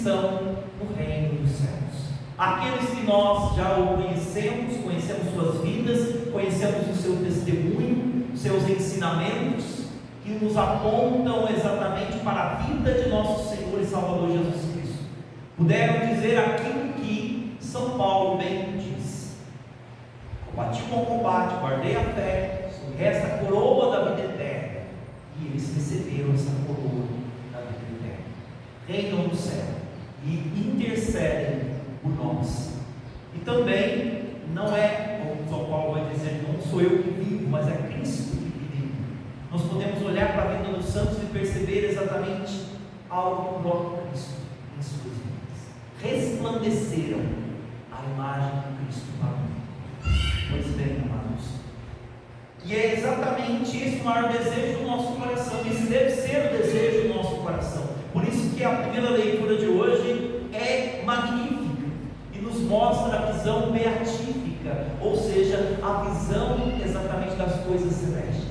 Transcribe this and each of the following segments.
estão no reino dos céus. Aqueles que nós já o conhecemos suas vidas, conhecemos o seu testemunho, seus ensinamentos, que nos apontam exatamente para a vida de nosso Senhor e Salvador Jesus Cristo. Puderam dizer aquilo que São Paulo bem diz: combati o bom combate, guardei a fé, resta a coroa da vida eterna. E eles receberam essa coroa da vida eterna, reinam no céu e intercedem por nós. E também não é, como São Paulo vai dizer, não sou eu que vivo, mas é Cristo que vive. Nós podemos olhar para a vida dos santos e perceber exatamente algo do próprio Cristo em suas vidas. Resplandeceram a imagem de Cristo para mim. Pois bem, amados, e é exatamente esse o maior desejo do nosso coração. Esse deve ser o desejo do nosso coração. Por isso que a primeira leitura de hoje é magnífica e nos mostra a visão beatífica, ou seja, a visão exatamente das coisas celestes,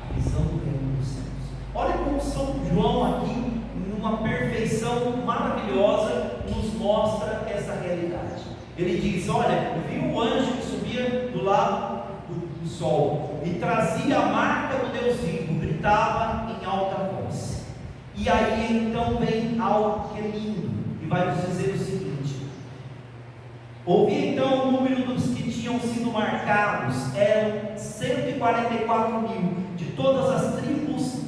a visão do reino dos céus. Olha como São João aqui, numa perfeição maravilhosa, nos mostra essa realidade. Ele diz: olha, eu vi um anjo que subia do lado do sol e trazia a marca do Deus vivo, gritava em alta voz. E aí então vem algo que é lindo e vai nos dizer o seguinte: ouvi então o número dos que tinham sido marcados, eram 144.000 de todas as tribos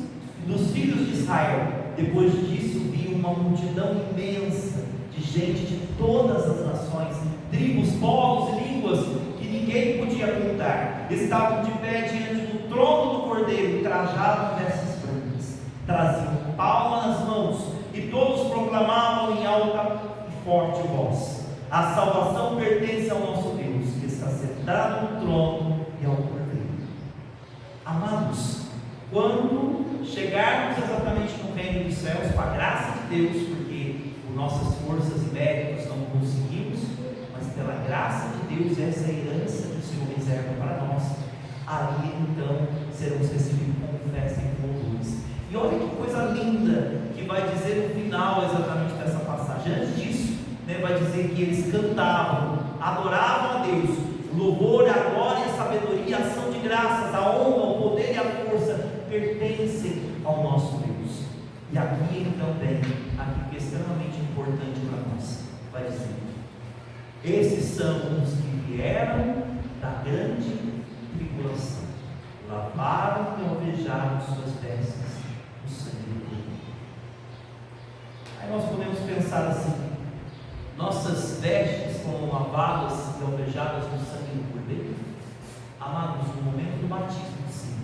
dos filhos de Israel. Depois disso vi uma multidão imensa de gente de todas as nações, tribos, povos e línguas, que ninguém podia contar. Estavam de pé diante do trono do Cordeiro, trajados em vestes brancas, traziam palma nas mãos, e todos proclamavam em alta e forte voz: a salvação pertence ao nosso Deus, que está sentado no trono, e ao Cordeiro. Amados, quando chegarmos exatamente no reino dos céus, com a graça de Deus, porque por nossas forças e méritos não conseguimos, mas pela graça de Deus, essa é a herança que o Senhor reserva para nós, ali então seremos recebidos com festa e com louvores. E olha que coisa linda que vai dizer no final exatamente dessa passagem. Antes disso, vai dizer que eles cantavam, adoravam a Deus, o louvor, a glória, a sabedoria, a ação de graças, a honra, o poder e a força pertencem ao nosso Deus. E aqui então vem aquilo que é extremamente importante para nós, vai dizer: esses são os que vieram da grande tribulação, lavaram e alvejaram suas vestes no sangue do Cordeiro. Aí nós podemos pensar assim: nossas vestes foram lavadas e alvejadas no sangue do Cordeiro? Amados, no momento do batismo, sim.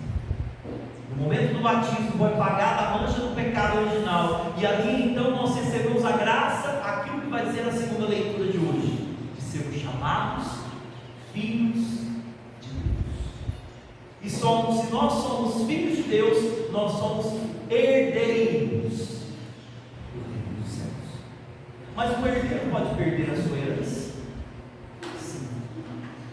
No momento do batismo foi pagada a mancha do pecado original, e ali então nós recebemos a graça, aquilo que vai dizer a segunda leitura de hoje, de sermos chamados filhos de Deus. E se nós somos filhos de Deus, nós somos herdeiros do reino dos céus. Mas o herdeiro pode perder a sua herança? Sim.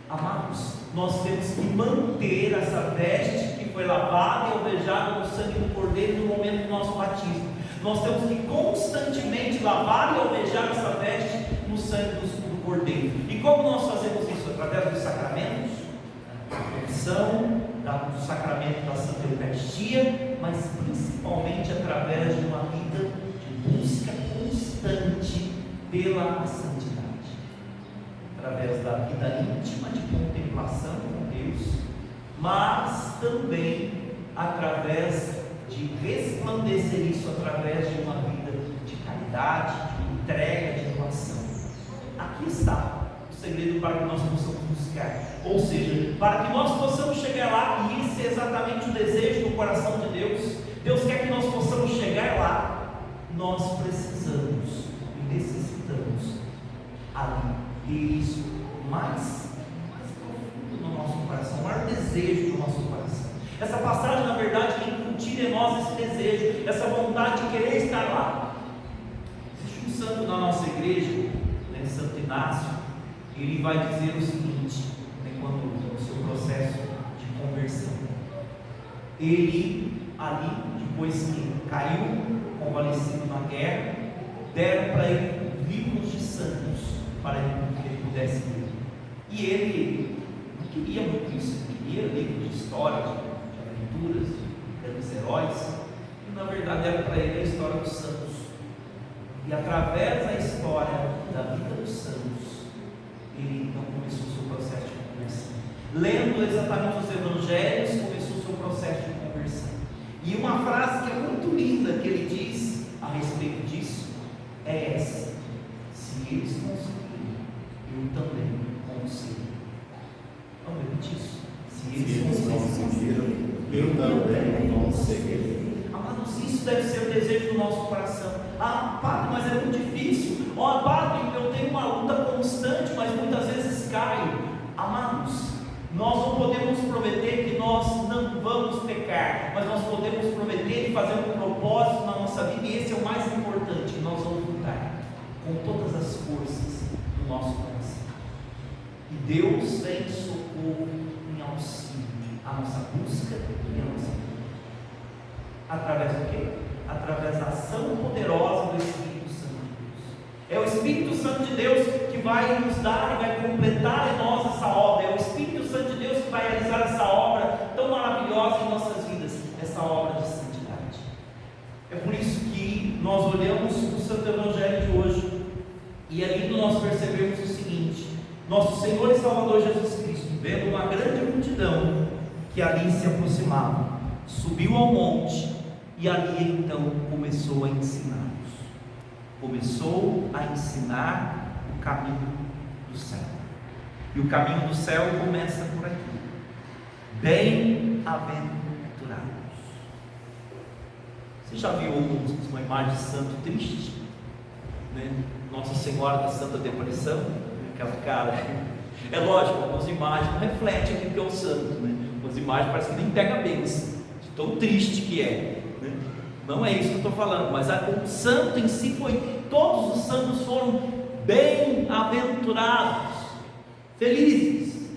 Amados, nós temos que manter essa veste que foi lavada e alvejada no sangue do Cordeiro no momento do nosso batismo. Nós temos que constantemente lavar e alvejar essa veste no sangue do Cordeiro. E como nós fazemos isso? Através dos sacramentos, da confissão, do sacramento da Santa Eucaristia, mas principalmente através de uma vida de busca constante pela santidade, através da vida íntima de contemplação com Deus, mas também através de resplandecer isso através de uma vida de caridade, de entrega, de doação. Aqui está o segredo para que nós possamos buscar, ou seja, para que nós possamos chegar lá, e esse é exatamente o desejo do coração de Deus. Deus quer que nós possamos chegar lá. Nós precisamos e necessitamos ali ter isso mais profundo no nosso coração, o maior desejo do nosso coração. Essa passagem, na verdade, quer incutir em nós esse desejo, essa vontade de querer estar lá. Existe um santo na nossa igreja, Santo Inácio. Ele vai dizer o seguinte, quando no seu processo de conversão, ele ali, depois que caiu convalescido na guerra, deram para ele livros de santos para que ele pudesse ler. E ele não queria muito isso, ele queria livros de história, de aventuras, de grandes heróis, e na verdade era para ele a história dos santos. E através da história da vida dos santos, ele então começou o seu processo de conversão. Lendo exatamente os evangelhos, começou o seu processo de conversão. E uma frase que é muito linda que ele diz a respeito disso é essa: se eles conseguirem, eu também consigo. Vamos repetir isso. Se eles conseguiram, eu também conseguirei. Amados, isso deve ser o desejo do nosso coração. Ah, padre, mas é muito difícil. Ó, padre, eu tenho uma luta constante, mas muitas vezes caio. Amados, nós não podemos prometer que nós não vamos pecar, mas nós podemos prometer e fazer um propósito na nossa vida, e esse é o mais importante, que nós vamos lutar com todas as forças do nosso coração. E Deus vem em socorro, em auxílio, a nossa busca e a nossa vida. Através do quê? Através da ação poderosa do Espírito Santo de Deus. É o Espírito Santo de Deus que vai nos dar e vai completar em nós essa obra. É o Espírito Santo de Deus que vai realizar essa obra tão maravilhosa em nossas vidas, essa obra de santidade. É por isso que nós olhamos o Santo Evangelho de hoje e ali nós percebemos o seguinte: nosso Senhor e Salvador Jesus Cristo, vendo uma grande multidão que ali se aproximava, subiu ao monte e ali então começou a ensiná-los. Começou a ensinar o caminho do céu. E o caminho do céu começa por aqui: bem-aventurados. Você já viu uma imagem de santo triste, né? Nossa Senhora da Santa Depressão, aquela cara. É lógico, algumas imagens não refletem aquilo que é o santo, né? Algumas imagens parece que nem pega bem, de tão triste que é, né? Não é isso que eu estou falando, mas o santo em si todos os santos foram bem-aventurados, felizes.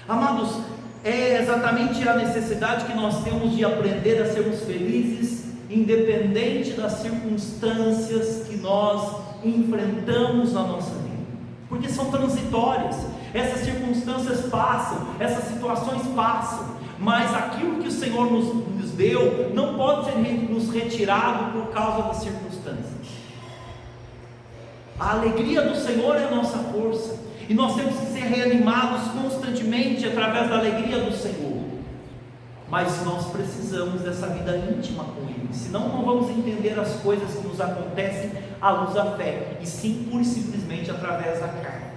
Amados, é exatamente a necessidade que nós temos de aprender a sermos felizes, independente das circunstâncias que nós enfrentamos na nossa vida, porque são transitórias. Essas circunstâncias passam, essas situações passam, mas aquilo que o Senhor nos deu não pode ser nos retirado por causa das circunstâncias. A alegria do Senhor é a nossa força, e nós temos que ser reanimados constantemente através da alegria do Senhor. Mas nós precisamos dessa vida íntima com Ele, senão não vamos entender as coisas que nos acontecem à luz da fé, e sim pura e simplesmente através da carne.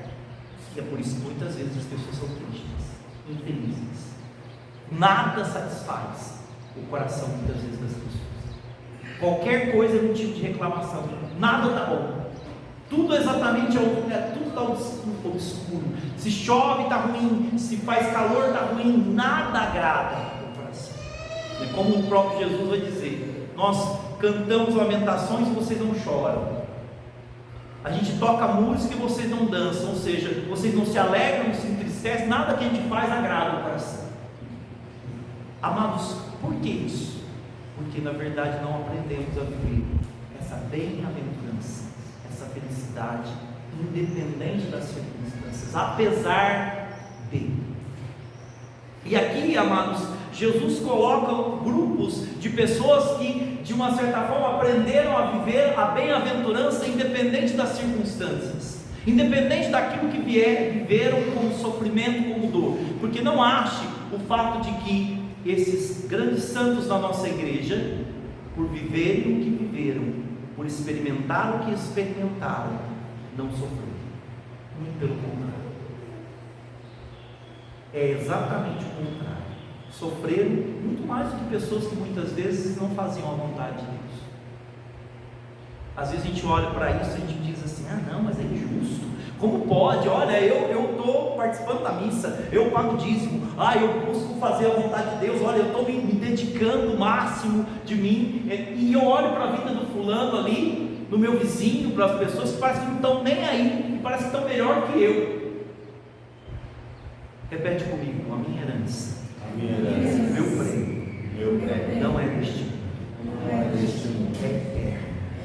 E é por isso que muitas vezes as pessoas são tristes, infelizes. Nada satisfaz o coração muitas vezes das pessoas. Qualquer coisa é motivo de reclamação. Nada está bom. Tudo exatamente tudo está obscuro. Se chove está ruim, se faz calor está ruim, nada agrada o coração. É como o próprio Jesus vai dizer: nós cantamos lamentações e vocês não choram. A gente toca música e vocês não dançam, ou seja, vocês não se alegram, não se entristecem, nada que a gente faz agrada o coração. Amados, por que isso? Porque na verdade não aprendemos a viver essa bem-aventurança, essa felicidade, independente das circunstâncias, apesar de. E aqui, amados, Jesus coloca grupos de pessoas que, de uma certa forma, aprenderam a viver a bem-aventurança independente das circunstâncias, independente daquilo que viveram como sofrimento, como dor. Porque não ache o fato de que esses grandes santos da nossa igreja, por viverem o que viveram, por experimentar o que experimentaram, não sofreram. Muito pelo contrário. É exatamente o contrário. Sofreram muito mais do que pessoas que muitas vezes não faziam a vontade de Deus. Às vezes a gente olha para isso e a gente diz assim: ah não, mas é injusto, como pode? Olha, eu estou participando da missa, eu pago dízimo, eu busco fazer a vontade de Deus, olha, eu estou me dedicando o máximo de mim, e eu olho para a vida do fulano ali, no meu vizinho, para as pessoas que parecem que não estão nem aí, que parecem que estão melhor que eu. Repete comigo: a minha herança, meu prêmio, não é deste mundo,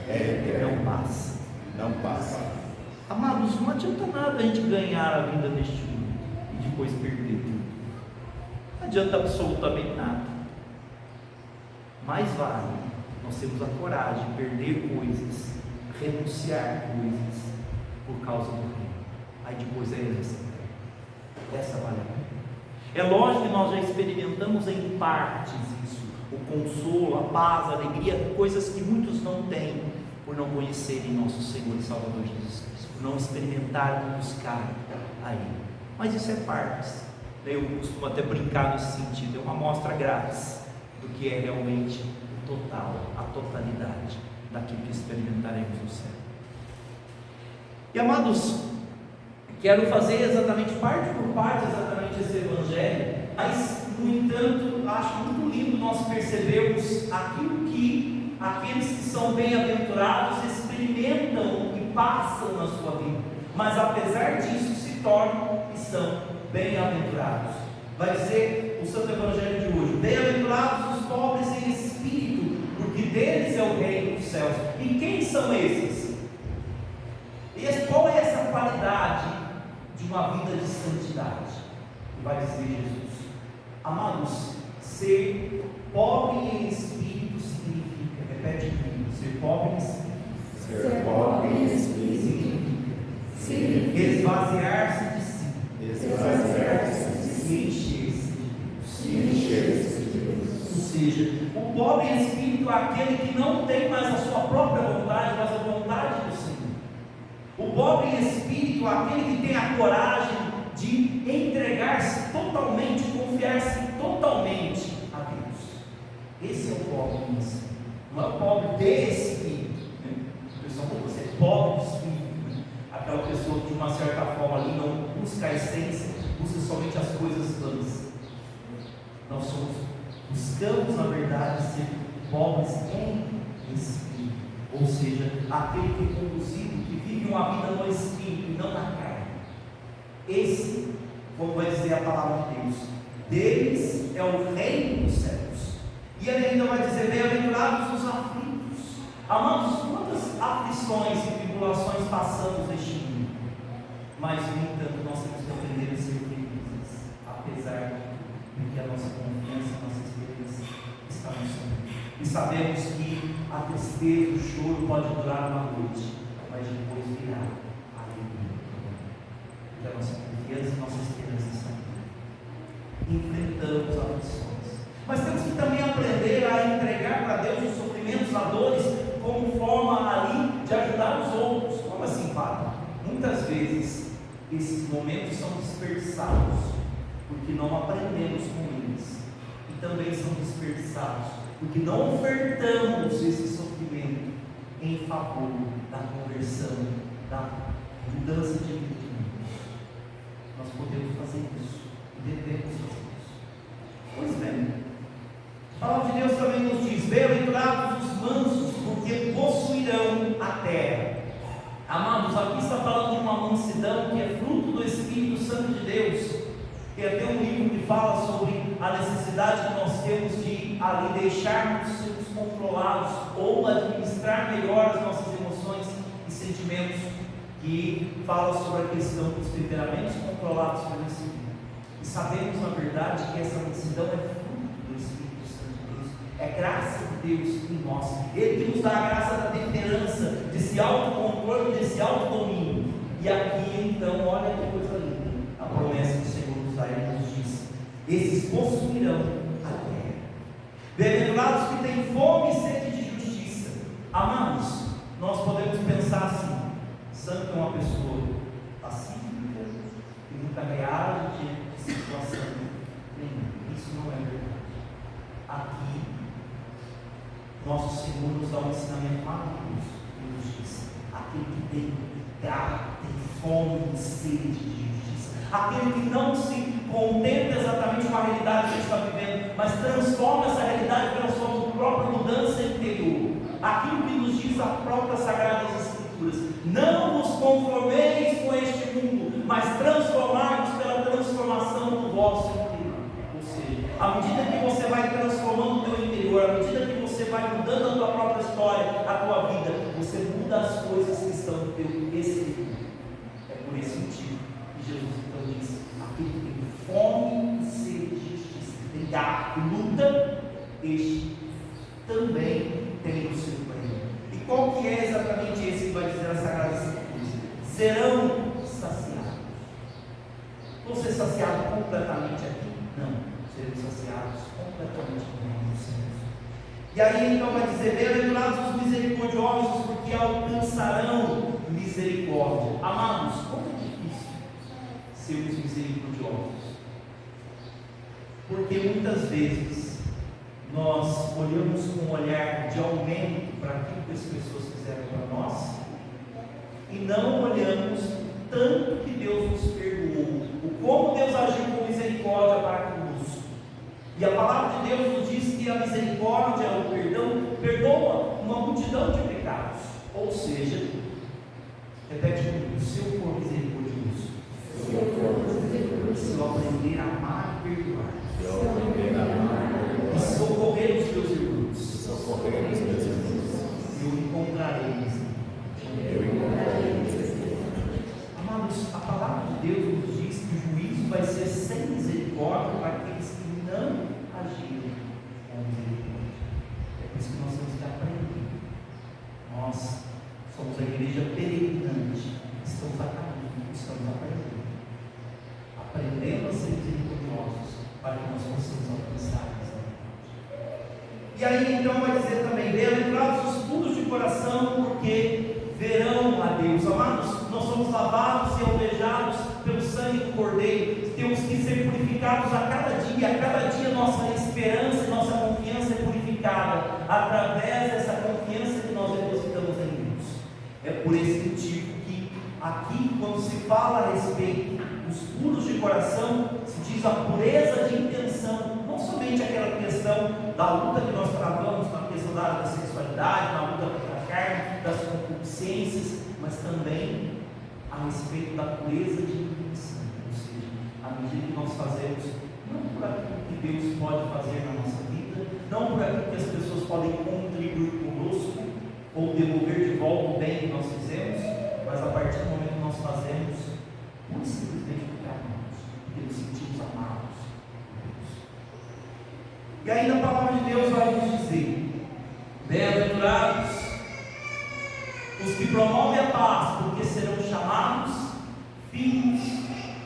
é eterno, não passa. não passa. Amados, não adianta nada a gente ganhar a vida neste mundo e depois perder tudo. Não adianta absolutamente nada. Mais vale nós termos a coragem de perder coisas, renunciar coisas por causa do reino. Aí depois é herança. Essa vale a pena. É lógico que nós já experimentamos em partes isso, o consolo, a paz, a alegria, coisas que muitos não têm por não conhecerem nosso Senhor e Salvador Jesus Cristo, por não experimentarem e buscarem a Ele. Mas isso é partes. Eu costumo até brincar nesse sentido, é uma amostra grátis do que é realmente o total, a totalidade daquilo que experimentaremos no céu. E amados, quero fazer exatamente parte por parte exatamente esse evangelho, mas no entanto acho muito lindo nós percebermos aquilo que aqueles que são bem-aventurados experimentam e passam na sua vida, mas apesar disso se tornam e são bem-aventurados. Vai dizer o Santo Evangelho de hoje: bem-aventurados os pobres em espírito, porque deles é o reino dos céus. E quem são esses? Qual é essa qualidade de uma vida de santidade? E vai dizer Jesus: amados, ser pobre em espírito significa, repete comigo, ser pobre em espírito. Ser pobre em espírito significa esvaziar-se de si, esvaziar-se de si, e encher-se de Deus. encher-se de Deus. Ou seja, o pobre em espírito é aquele que não tem mais a sua própria vontade, mas a vontade do Senhor. O pobre em espírito é aquele que tem a coragem de entregar-se totalmente, confiar-se totalmente a Deus. Esse é o pobre em espírito. Não é o pobre de espírito. O pessoal fala, você é pobre de espírito. Aquela pessoa que de uma certa forma ali não busca a essência, busca somente as coisas vãs. Nós buscamos na verdade ser pobres em espírito. Ou seja, aquele que é conduzido, que vive uma vida no Espírito e não na carne. Esse, como vai dizer a palavra de Deus, deles é o reino dos céus. E ele ainda vai dizer: bem-aventurados os aflitos. Amados, quantas aflições e tribulações passamos neste mundo, mas no entanto nós temos que aprender a ser felizes, apesar de que a nossa confiança, a nossa esperança está no Senhor. E sabemos que a tristeza, o choro pode durar uma noite, mas depois virá a alegria. Porque a nossa confiança e a nossa esperança estão aqui. Enfrentamos aflições, mas temos que também aprender a entregar para Deus os sofrimentos, as dores, como forma ali de ajudar os outros. Como assim, Padre? Muitas vezes esses momentos são dispersados porque não aprendemos com eles, e também são dispersados porque não ofertamos esse sofrimento em favor da conversão, da mudança de vida de muitos. Nós podemos fazer isso e devemos fazer isso. Pois bem, a palavra de Deus também nos diz: bem-aventurados os mansos, porque possuirão a terra. Amados, aqui está falando de uma mansidão que é fruto do Espírito Santo de Deus. Tem até um livro que fala sobre a necessidade que nós temos de ali deixarmos sermos controlados ou administrar melhor as nossas emoções e sentimentos, que fala sobre a questão dos temperamentos controlados pelo Espírito. E sabemos na verdade que essa mansidão é fruto do Espírito Santo de Deus, é graça de Deus em nós. Ele nos dá a graça da temperança, desse autocontrole, desse autodomínio. E aqui então, olha que coisa linda, a promessa do Senhor nos dá, ele nos diz: esses possuirão a terra. Bem-aventurados que têm fome e sede de justiça. Amados, nós podemos pensar assim: santo é uma pessoa pacífica e nunca reage diante de situação nenhuma. Isso não é verdade. Aqui, nosso Senhor nos dá um ensinamento maravilhoso. Ele nos diz: aquele que tem garra, tem fome e sede de justiça, aquele que não se contenta exatamente com a realidade que ele está vivendo, mas transforma essa realidade pela sua própria mudança interior. Aquilo que nos diz a própria Sagradas Escrituras: não vos conformeis com este mundo, mas transformai-vos pela transformação do vosso interior. Ou seja, à medida que você vai transformando o teu interior, à medida que você vai mudando a tua própria história, a tua vida, você muda das coisas que estão no teu espírito. É por esse motivo que Jesus então diz: aquele que tem fome e sede de justiça, que tem garra e luta, este também tem o seu prêmio. E qual que é exatamente esse que vai dizer a Sagrada Escritura? Serão saciados. Vão ser saciados completamente aqui? Não, serão saciados completamente no reino dos céus. E aí então vai dizer: bem-aventurados os misericordiosos, porque alcançarão misericórdia. Amados, como é difícil sermos misericordiosos, porque muitas vezes nós olhamos com um olhar de aumento para aquilo que as pessoas fizeram para nós, e não olhamos tanto que Deus nos perdoou, o como Deus agiu com misericórdia para conosco. E a palavra de Deus nos diz que a misericórdia, o perdão, perdoa uma multidão de pecados. Ou seja, repete comigo: se eu for misericordioso, se eu aprender a amar e perdoar, e socorrer os meus irmãos, eu encontrarei misericórdia. Amados, a palavra de Deus nos diz que o juízo vai ser sem misericórdia para aqueles que não agirem com misericórdia. É por isso que nós temos que aprender. Nós somos a igreja peregrinante, estamos a caminho, estamos aprendendo a ser misericordiosos, para que nós possamos alcançar essa misericórdia. E aí então vai dizer também: bem-aventurados os puros de coração, porque verão a Deus. Amados, nós somos lavados e alvejados pelo sangue do Cordeiro, temos que ser purificados a cada dia nossa esperança e nossa confiança é purificada, através dessa confiança que nós depositamos em Deus. É por esse motivo que aqui, quando se fala a respeito dos puros de coração, se diz a pureza de intenção, não somente aquela questão da luta que nós travamos, na questão da sexualidade, na luta contra a carne, das concupiscências, mas também a respeito da pureza de intenção, ou seja, à medida que nós fazemos, não por aquilo que Deus pode fazer na nossa vida, não por aquilo que as pessoas podem contribuir conosco, ou devolver de volta o bem que nós fizemos, mas a partir do momento que nós fazemos, não simplesmente porque amamos, porque nos sentimos amados por Deus. E aí na palavra de Deus vai nos dizer: bem-aventurados os que promovem a paz, porque serão chamados filhos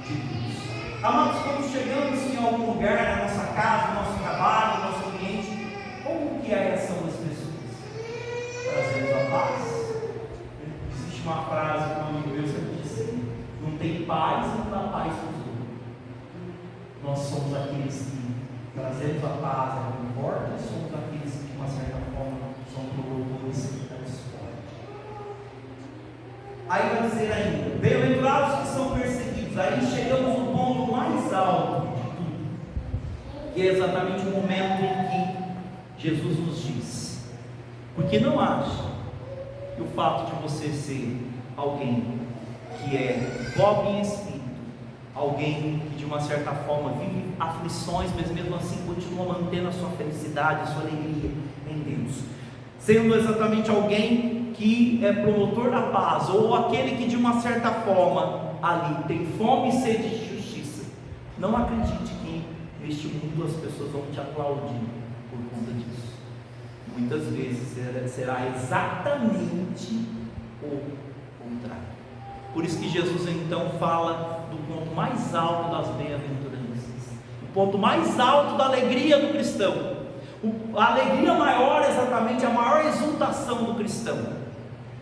de Deus. Amados, quando chegamos em algum lugar, na nossa casa, no nosso trabalho, no nosso ambiente, como que é a reação das pessoas? Trazemos a paz. Existe uma frase que um amigo meu sempre disse: não tem paz e não dá paz para os outros. Nós somos aqueles que trazemos a paz, não importa, somos aqueles que de uma certa forma são promotores da discórdia. Aí vai dizer ainda: bem-aventurados que são perseguidos. Aí chegamos no ponto mais alto de tudo, que é exatamente o momento em que Jesus nos diz: porque não acha que o fato de você ser alguém que é pobre em espírito, alguém que de uma certa forma vive aflições, mas mesmo assim continua mantendo a sua felicidade, a sua alegria em Deus, sendo exatamente alguém que é promotor da paz, ou aquele que de uma certa forma ali tem fome e sede de justiça, não acredite que neste mundo as pessoas vão te aplaudir por conta disso. Muitas vezes será exatamente o contrário. Por isso que Jesus então fala do ponto mais alto das bem-aventuranças, o ponto mais alto da alegria do cristão, a alegria maior, exatamente a maior exultação do cristão.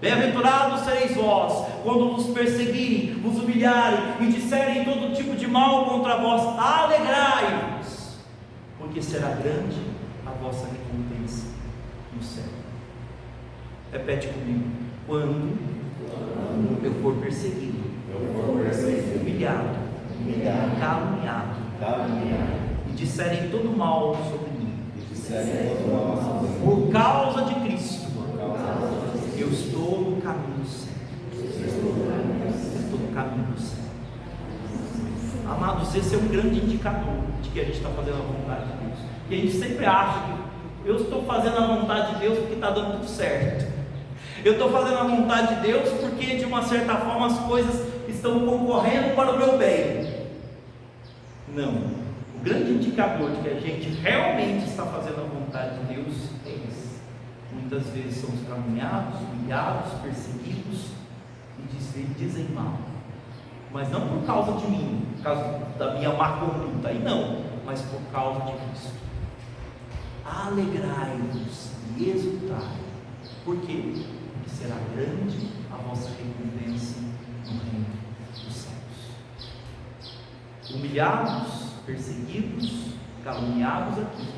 Bem-aventurados sereis vós, quando vos perseguirem, vos humilharem e disserem todo tipo de mal contra vós, alegrai-vos, porque será grande a vossa recompensa no céu. Repete comigo: quando eu for perseguido, humilhado, caluniado, e disserem todo mal sobre mim, por causa de Cristo, eu estou no caminho certo. Estou no caminho certo. Amados, esse é um grande indicador de que a gente está fazendo a vontade de Deus. E a gente sempre acha que eu estou fazendo a vontade de Deus porque está dando tudo certo. Eu estou fazendo a vontade de Deus porque, de uma certa forma, as coisas estão concorrendo para o meu bem. Não. O grande indicador de que a gente realmente está fazendo a vontade de Deus é esse. Muitas vezes somos caluniados, humilhados, perseguidos e dizem mal. Mas não por causa de mim, por causa da minha má conduta, aí não, mas por causa de Cristo. Alegrai-vos e exultai. Por quê? Porque será grande a vossa recompensa no reino dos céus. Humilhados, perseguidos, caluniados aqui,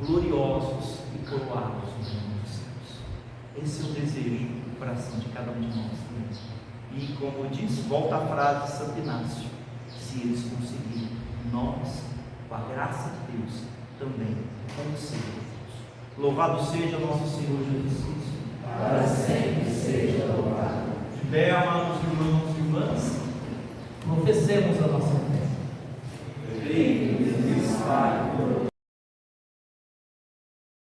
gloriosos e coroados no reino dos céus. Esse é o desejo do coração de cada um de nós também. E como eu disse, volta a frase de Santo Inácio: se eles conseguirem, nós, com a graça de Deus, também conseguiremos. Louvado seja nosso Senhor Jesus Cristo. Para sempre seja louvado. De pé, amados irmãos e irmãs, professemos a nossa